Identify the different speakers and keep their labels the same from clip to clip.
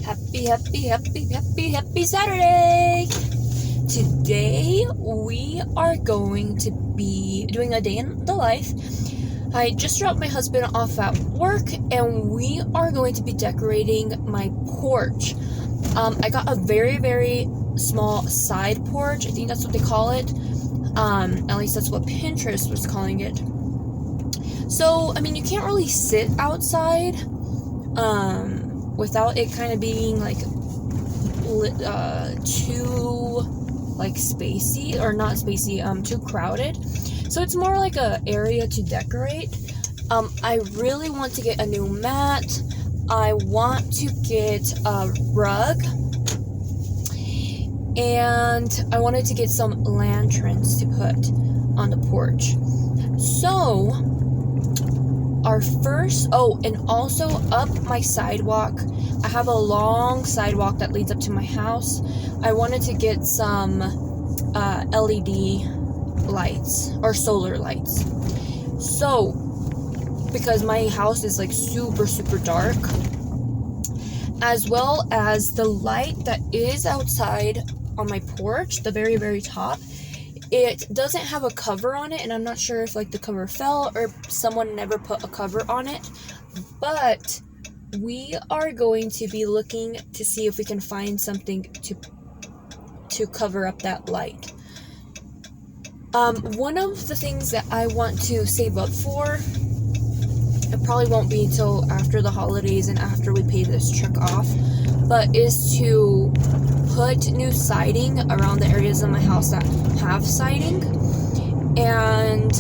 Speaker 1: Happy Saturday! Today we are going to be doing a day in the life. I just dropped my husband off at work and we are going to be decorating my porch. I got a very, very small side porch. I think that's what they call it. At least that's what Pinterest was calling it. So, I mean, you can't really sit outside without it kind of being like too like spacey, or not spacey, too crowded. So it's more like a area to decorate. I really want to get a new mat. I want to get a rug, and I wanted to get some lanterns to put on the porch. So our first, and also up my sidewalk, I have a long sidewalk that leads up to my house. I wanted to get some LED lights or solar lights. So, because my house is like super, super dark, as well as the light that is outside on my porch, the very, very top, it doesn't have a cover on it, and I'm not sure if like the cover fell or someone never put a cover on it, but we are going to be looking to see if we can find something to cover up that light. One of the things that I want to save up for, it probably won't be until after the holidays and after we pay this truck off, but is to put new siding around the areas of my house that have siding, and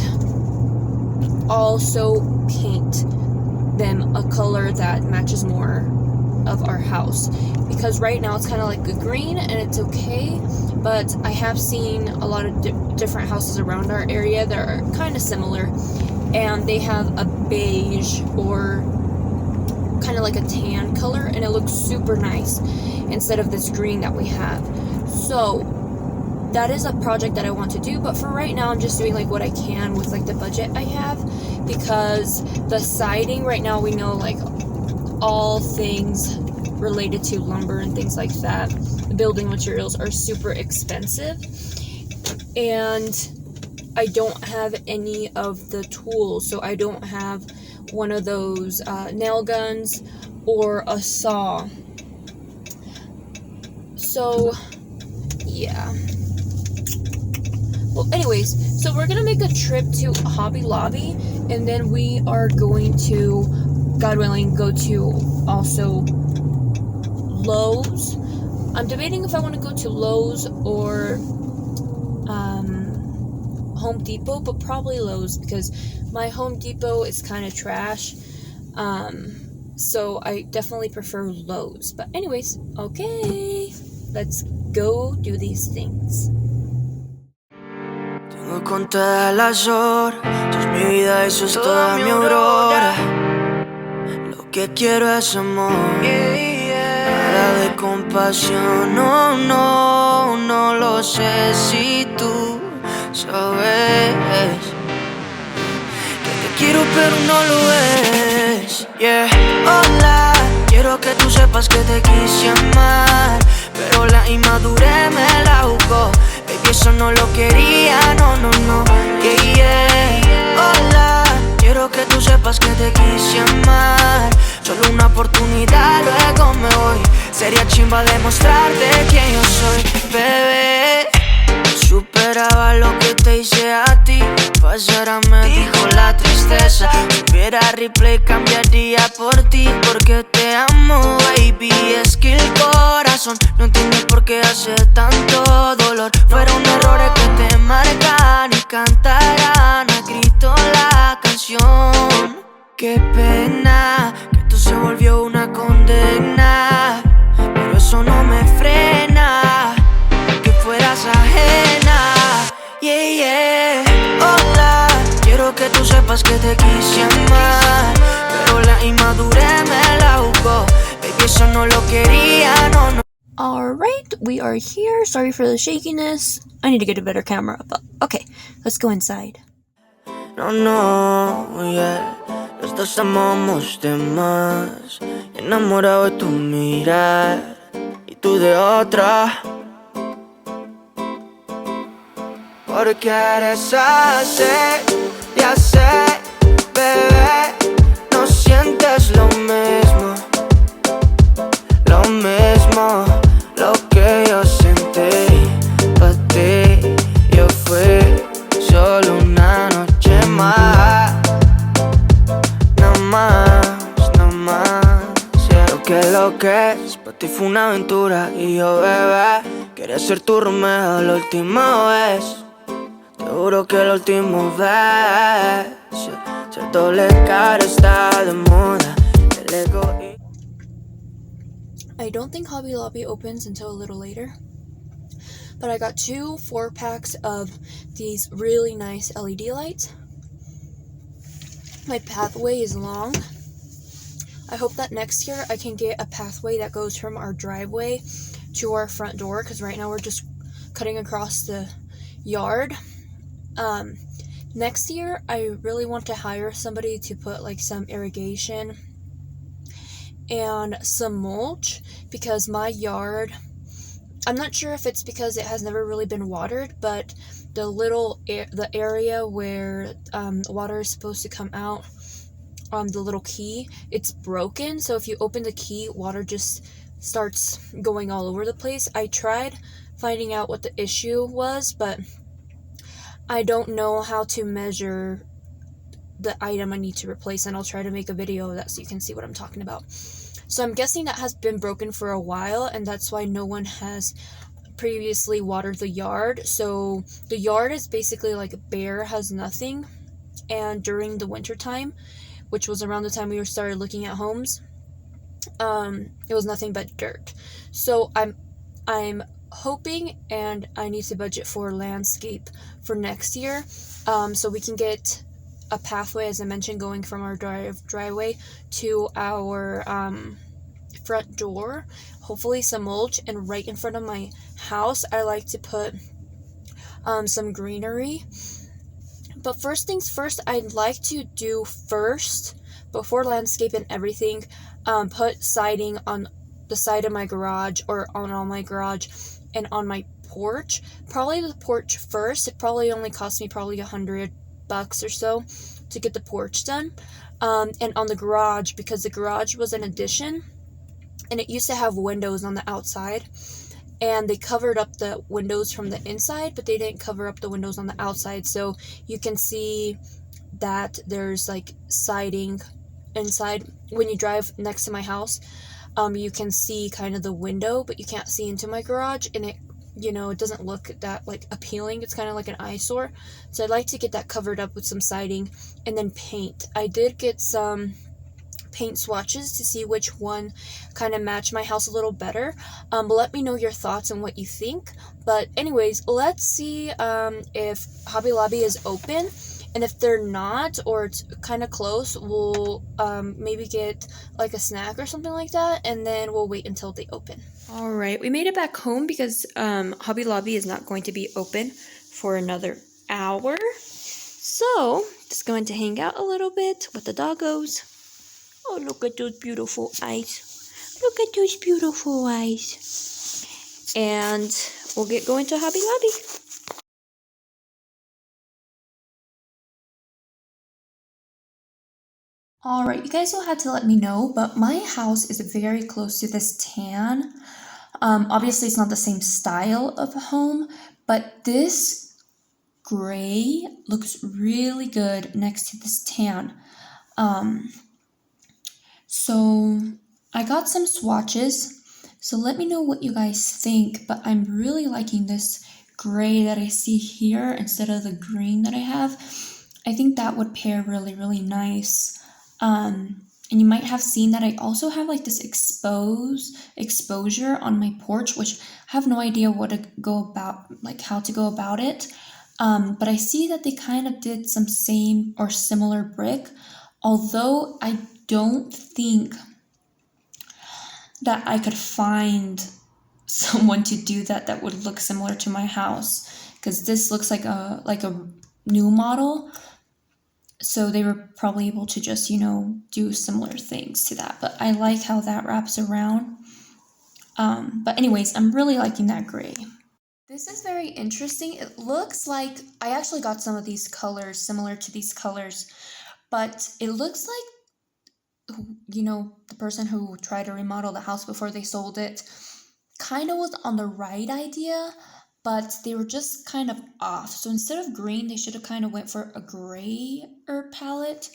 Speaker 1: also paint them a color that matches more of our house, because right now it's kind of like a green and it's okay, but I have seen a lot of different houses around our area that are kind of similar, and they have a beige or kind of like a tan color, and it looks super nice instead of this green that we have. So that is a project that I want to do, but for right now I'm just doing like what I can with like the budget I have, because the siding right now, we know like all things related to lumber and things like that, the building materials are super expensive, and I don't have any of the tools. So I don't have one of those nail guns or a saw. So yeah. Well, anyways, so we're gonna make a trip to Hobby Lobby, and then we are going to, God willing, go to also Lowe's. I'm debating if I want to go to Lowe's or Home Depot, but probably Lowe's, because my Home Depot is kind of trash. So I definitely prefer Lowe's. But anyways, okay, let's go do these things.
Speaker 2: Tengo contadas las horas, tú es mi vida, eso es toda mi aurora. Lo que quiero es amor, nada de compasión. No lo sé si tú sabes que te quiero pero no lo ves. Yeah. Hola, quiero que tú sepas que te quise amar, pero la inmadurez me la jugó. Baby, eso no lo quería, no. Yeah. Hola, quiero que tú sepas que te quise amar. Solo una oportunidad, luego me voy. Sería chimba demostrarte quién yo soy, bebé. Superaba lo que te hice a ti, pasara me dijo la tristeza. Si hubiera replay cambiaría por ti, porque te amo, baby. Es que el corazón no entiende por qué hace tanto dolor. Fueron errores que te marcan y cantarán a grito la canción. Qué pena que esto se volvió una condena, pero eso no me frena, que fueras ajena. Yeah. Hola, quiero que tú sepas que te quise amar, pero la inmadurez me la jugó. Baby, eso no lo quería, no.
Speaker 1: Alright, we are here. Sorry for the shakiness. I need to get a better camera, but okay, let's go inside.
Speaker 2: No, yeah. Los dos amamos de más. Enamorado de tu mirar y tú de otra. Porque eres así, ya sé, bebé. No sientes lo mismo, lo que yo sentí pa' ti. Yo fui solo una noche más, no más, yeah. Lo que es, pa' ti fue una aventura. Y yo, bebé, quería ser tu Romeo la última vez. Te juro que la última vez. Ser doble cara está de moda. El ego y...
Speaker 1: I don't think Hobby Lobby opens until a little later, but I got 2 4-packs of these really nice LED lights. My pathway is long. I hope that next year I can get a pathway that goes from our driveway to our front door, because right now we're just cutting across the yard. Next year I really want to hire somebody to put like some irrigation and some mulch, because my yard, I'm not sure if it's because it has never really been watered, but the area where water is supposed to come out on the little key, it's broken. So if you open the key, water just starts going all over the place. I tried finding out what the issue was, but I don't know how to measure the item I need to replace, and I'll try to make a video of that so you can see what I'm talking about. So I'm guessing that has been broken for a while, and that's why no one has previously watered the yard. So the yard is basically like bare, has nothing, and during the winter time, which was around the time we started looking at homes, it was nothing but dirt. So I'm hoping, and I need to budget for landscape for next year, so we can get a pathway, as I mentioned, going from our driveway to our front door, hopefully some mulch, and right in front of my house I like to put some greenery. But first things first, I'd like to do first, before landscape and everything, put siding on the side of my garage, or on all my garage, and on my porch. Probably the porch first. It probably only cost me probably $100 or so to get the porch done. And on the garage, because the garage was an addition, and it used to have windows on the outside, and they covered up the windows from the inside, but they didn't cover up the windows on the outside. So you can see that there's like siding inside. When you drive next to my house, you can see kind of the window, but you can't see into my garage, and it, it doesn't look that like appealing. It's kind of like an eyesore. So I'd like to get that covered up with some siding, and then paint. I did get some paint swatches to see which one kind of matched my house a little better. But let me know your thoughts on what you think. But anyways, let's see if Hobby Lobby is open. And if they're not, or it's kind of close, we'll maybe get like a snack or something like that, and then we'll wait until they open. All right, we made it back home because Hobby Lobby is not going to be open for another hour. So, just going to hang out a little bit with the doggos. Oh, look at those beautiful eyes. Look at those beautiful eyes. And we'll get going to Hobby Lobby. Alright, you guys will have to let me know, but my house is very close to this tan. Obviously, it's not the same style of home, but this gray looks really good next to this tan. So I got some swatches, so let me know what you guys think, but I'm really liking this gray that I see here instead of the green that I have. I think that would pair really, really nice. And you might have seen that I also have like this exposure on my porch, which I have no idea what to go about, like how to go about it. But I see that they kind of did some same or similar brick, although I don't think that I could find someone to do that would look similar to my house, because this looks like a new model. So they were probably able to just, do similar things to that. But I like how that wraps around. But anyways, I'm really liking that gray. This is very interesting. It looks like I actually got some of these colors similar to these colors, but it looks like, the person who tried to remodel the house before they sold it kind of was on the right idea, but they were just kind of off. So instead of green, they should have kind of went for a grayer palette.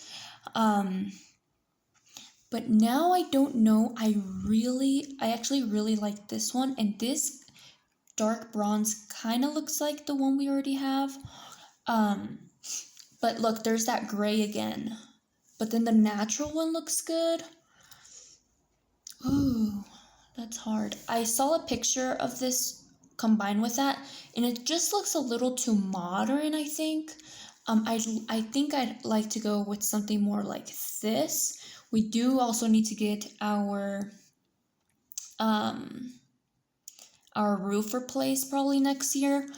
Speaker 1: But now I don't know. I actually really like this one, and this dark bronze kind of looks like the one we already have. But look, there's that gray again. But then the natural one looks good. Ooh, that's hard. I saw a picture of this combined with that, and it just looks a little too modern, I think. I think I'd like to go with something more like this. We do also need to get our roof replaced probably next year.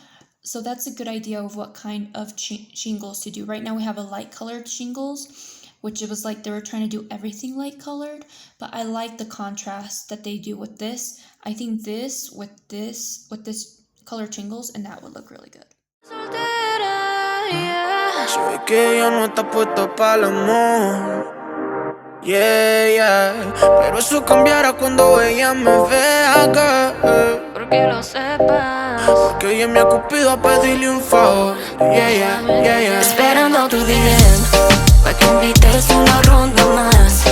Speaker 1: So that's a good idea of what kind of shingles to do. Right now we have a light colored shingles, which it was like they were trying to do everything light colored, but I like the contrast that they do with this. I think this with this colored shingles, and that would look really good.
Speaker 2: Soy que ya no está puesto para el amor. Yeah, yeah. Pero eso cambiará cuando ella me vea, girl. Porque lo sepas. Porque ella me ha cupido a pedirle un favor. Yeah, yeah, yeah, yeah. Esperando tu DM, pa' que invites una ronda más,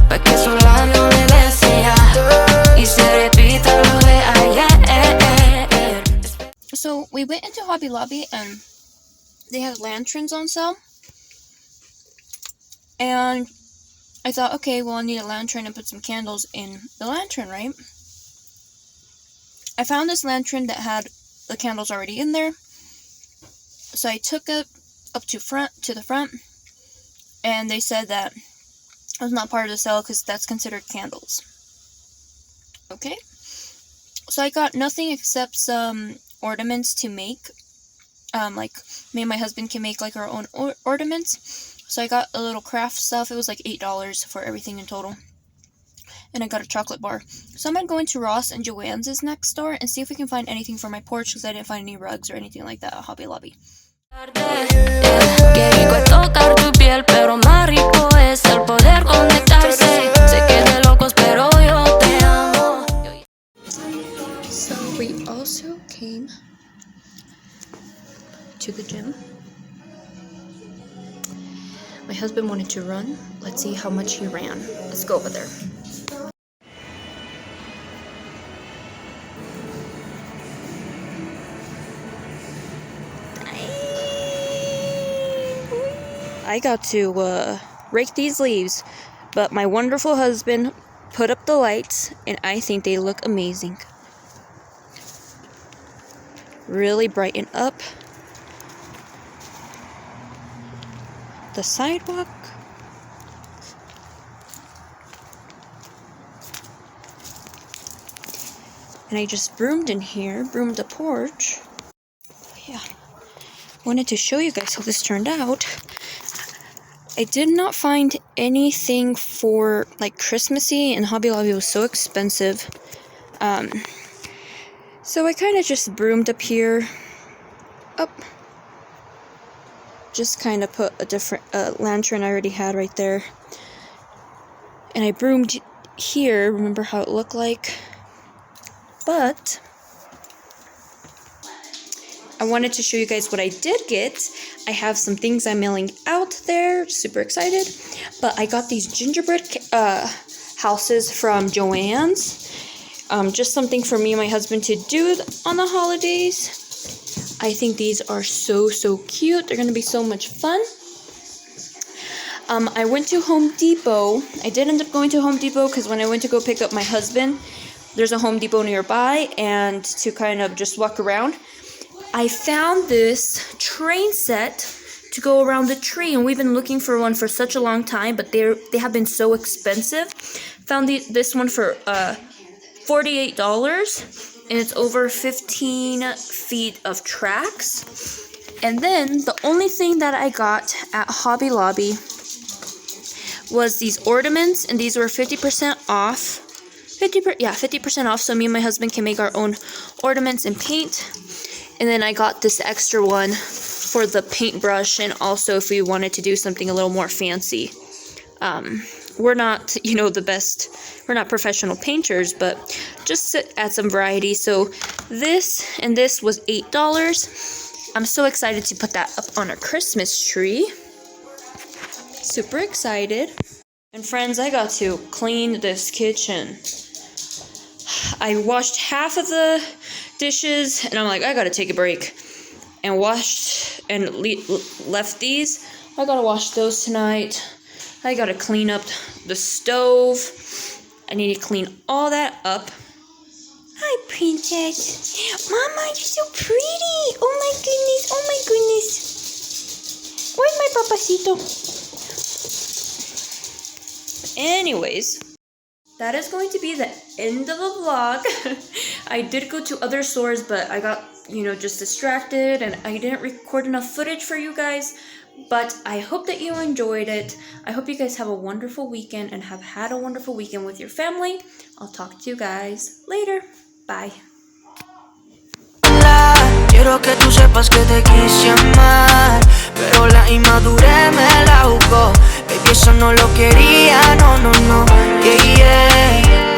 Speaker 2: pa' que su labio me desea y se repita lo de ayer.
Speaker 1: So we went into Hobby Lobby and they had lanterns on sale. And I thought, okay, well, I need a lantern and put some candles in the lantern, right? I found this lantern that had the candles already in there. So I took it up to the front, and they said that it was not part of the sale because that's considered candles. Okay. So I got nothing except some ornaments to make. Like, me and my husband can make, like, our own ornaments. So I got a little craft stuff. It was like $8 for everything in total. And I got a chocolate bar. So I'm going to go into Ross and Joann's next door and see if we can find anything for my porch, because I didn't find any rugs or anything like that at Hobby Lobby. So we also came to the gym. My husband wanted to run. Let's see how much he ran. Let's go over there. I got to rake these leaves, but my wonderful husband put up the lights, and I think they look amazing. Really brighten up the sidewalk. And I just broomed in here, broomed the porch. Yeah, wanted to show you guys how this turned out. I did not find anything for like Christmassy, and Hobby Lobby was so expensive. So I kind of just broomed up here, up. Just kind of put a different lantern I already had right there. And I broomed here, remember how it looked like. But I wanted to show you guys what I did get. I have some things I'm mailing out there, super excited. But I got these gingerbread houses from Joann's. Just something for me and my husband to do on the holidays. I think these are so cute. They're going to be so much fun. I went to Home Depot. I did end up going to Home Depot because when I went to go pick up my husband, there's a Home Depot nearby, and to kind of just walk around, I found this train set to go around the tree, and we've been looking for one for such a long time, but they have been so expensive. Found this one for $48, and it's over 15 feet of tracks. And then the only thing that I got at Hobby Lobby was these ornaments, and these were 50% off. 50% off, so me and my husband can make our own ornaments and paint. And then I got this extra one for the paintbrush, and also if we wanted to do something a little more fancy. We're not, the best, we're not professional painters, but just to add some variety. So this and this was $8. I'm so excited to put that up on our Christmas tree. Super excited. And friends, I got to clean this kitchen. I washed half of the dishes, and I'm like, I gotta take a break. And washed and left these. I gotta wash those tonight. I gotta clean up the stove. I need to clean all that up. Hi, princess. Mama, you're so pretty. Oh my goodness. Where's my papacito? Anyways, that is going to be the end of the vlog. I did go to other stores, but I got, just distracted, and I didn't record enough footage for you guys. But I hope that you enjoyed it. I hope you guys have a wonderful weekend and have had a wonderful weekend with your family. I'll talk to you guys later. Bye.
Speaker 2: Quiero que tú sepas que te quise amar, pero la inmadurez me la jugó. Baby, eso no lo quería, no, yeah, yeah.